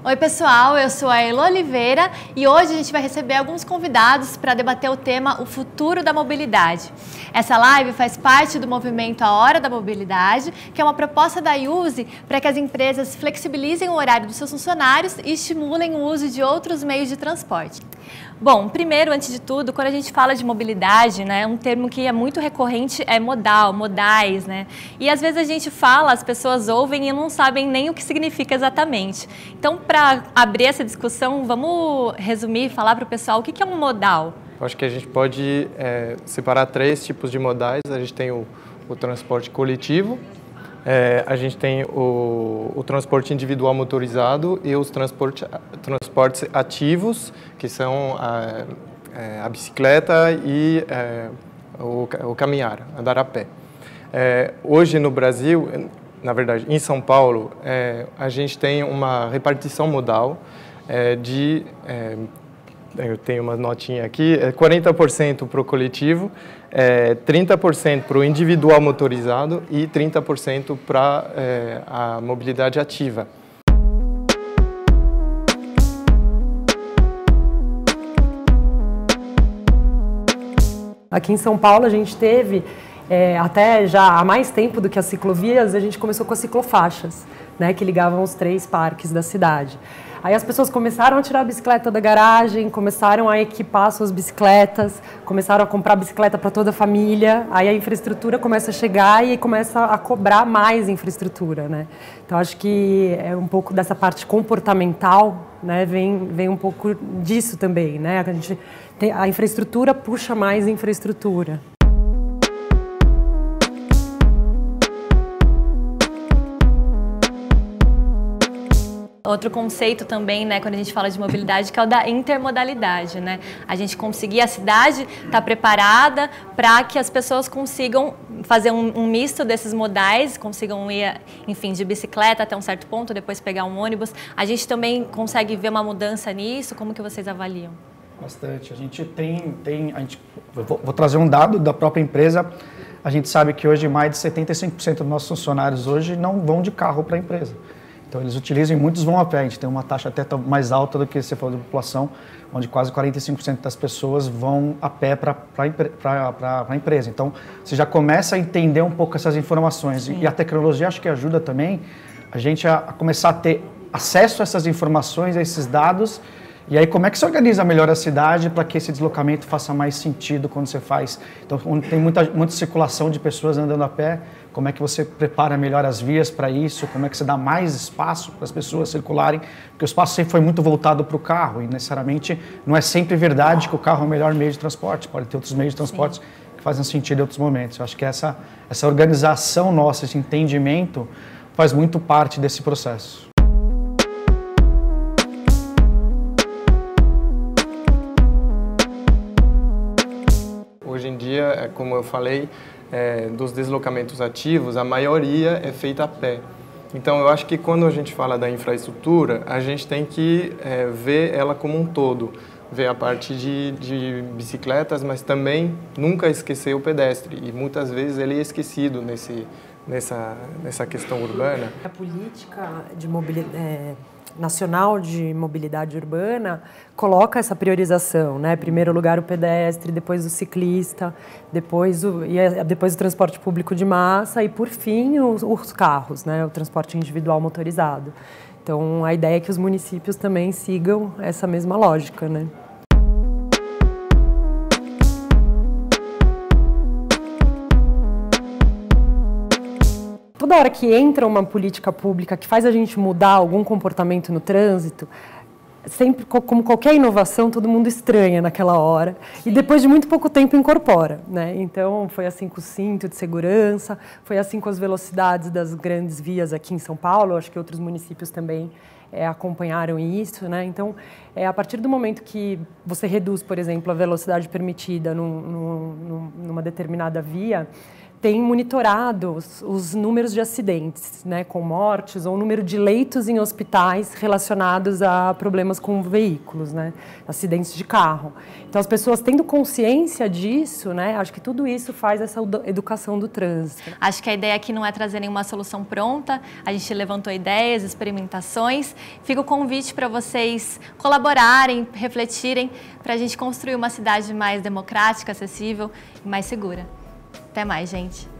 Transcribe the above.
Oi pessoal, eu sou a Elo Oliveira e hoje a gente vai receber alguns convidados para debater o tema O Futuro da Mobilidade. Essa live faz parte do movimento A Hora da Mobilidade, que é uma proposta da IUSE para que as empresas flexibilizem o horário dos seus funcionários e estimulem o uso de outros meios de transporte. Bom, primeiro, antes de tudo, quando a gente fala de mobilidade, né, um termo que é muito recorrente é modal, modais, né? E às vezes a gente fala, as pessoas ouvem e não sabem nem o que significa exatamente. Então, para abrir essa discussão, vamos resumir, falar para o pessoal o que é um modal. Eu acho que a gente pode separar três tipos de modais. A gente tem o transporte coletivo, a gente tem o transporte individual motorizado e os transportes ativos, que são a bicicleta e o caminhar, andar a pé. Hoje no Brasil, na verdade em São Paulo, a gente tem uma repartição modal eu tenho uma notinha aqui, 40% para o coletivo, 30% para o individual motorizado e 30% para a mobilidade ativa. Aqui em São Paulo a gente teve, até já há mais tempo do que as ciclovias, a gente começou com as ciclofaixas, né, que ligavam os 3 parques da cidade. Aí as pessoas começaram a tirar a bicicleta da garagem, começaram a equipar suas bicicletas, começaram a comprar bicicleta para toda a família, aí a infraestrutura começa a chegar e começa a cobrar mais infraestrutura, né? Então acho que é um pouco dessa parte comportamental, né, vem um pouco disso também, né? A infraestrutura puxa mais infraestrutura. Outro conceito também, né, quando a gente fala de mobilidade, que é o da intermodalidade, né? A gente conseguir, a cidade estar preparada para que as pessoas consigam fazer um misto desses modais, consigam ir, enfim, de bicicleta até um certo ponto, depois pegar um ônibus. A gente também consegue ver uma mudança nisso? Como que vocês avaliam? Bastante. A gente vou trazer um dado da própria empresa. A gente sabe que hoje mais de 75% dos nossos funcionários hoje não vão de carro para a empresa. Então, eles utilizam e muitos vão a pé. A gente tem uma taxa até mais alta do que você falou da população, onde quase 45% das pessoas vão a pé para a empresa. Então, você já começa a entender um pouco essas informações. Sim. E a tecnologia acho que ajuda também a gente a começar a ter acesso a essas informações, a esses dados. E aí, como é que você organiza melhor a cidade para que esse deslocamento faça mais sentido quando você faz? Então, onde tem muita circulação de pessoas andando a pé, como é que você prepara melhor as vias para isso? Como é que você dá mais espaço para as pessoas circularem? Porque o espaço sempre foi muito voltado para o carro e, necessariamente, não é sempre verdade que o carro é o melhor meio de transporte. Pode ter outros meios de transporte que fazem sentido em outros momentos. Eu acho que essa organização nossa, esse entendimento, faz muito parte desse processo. Hoje em dia, como eu falei, dos deslocamentos ativos, a maioria é feita a pé. Então, eu acho que quando a gente fala da infraestrutura, a gente tem que ver ela como um todo. Ver a parte de bicicletas, mas também nunca esquecer o pedestre. E muitas vezes ele é esquecido nessa questão urbana. A política de nacional de mobilidade urbana coloca essa priorização, né? Primeiro lugar o pedestre, depois o ciclista, depois o transporte público de massa e, por fim, os carros, né? O transporte individual motorizado. Então, a ideia é que os municípios também sigam essa mesma lógica, né? Toda hora que entra uma política pública que faz a gente mudar algum comportamento no trânsito, sempre, como qualquer inovação, todo mundo estranha naquela hora. Sim. E depois de muito pouco tempo incorpora, né? Então, foi assim com o cinto de segurança, foi assim com as velocidades das grandes vias aqui em São Paulo, acho que outros municípios também acompanharam isso, né? Então, a partir do momento que você reduz, por exemplo, a velocidade permitida numa determinada via, tem monitorado os números de acidentes, né, com mortes, ou o número de leitos em hospitais relacionados a problemas com veículos, né, acidentes de carro. Então, as pessoas tendo consciência disso, né, acho que tudo isso faz essa educação do trânsito. Acho que a ideia aqui não é trazer nenhuma solução pronta, a gente levantou ideias, experimentações. Fica o convite para vocês colaborarem, refletirem, para a gente construir uma cidade mais democrática, acessível e mais segura. Até mais, gente!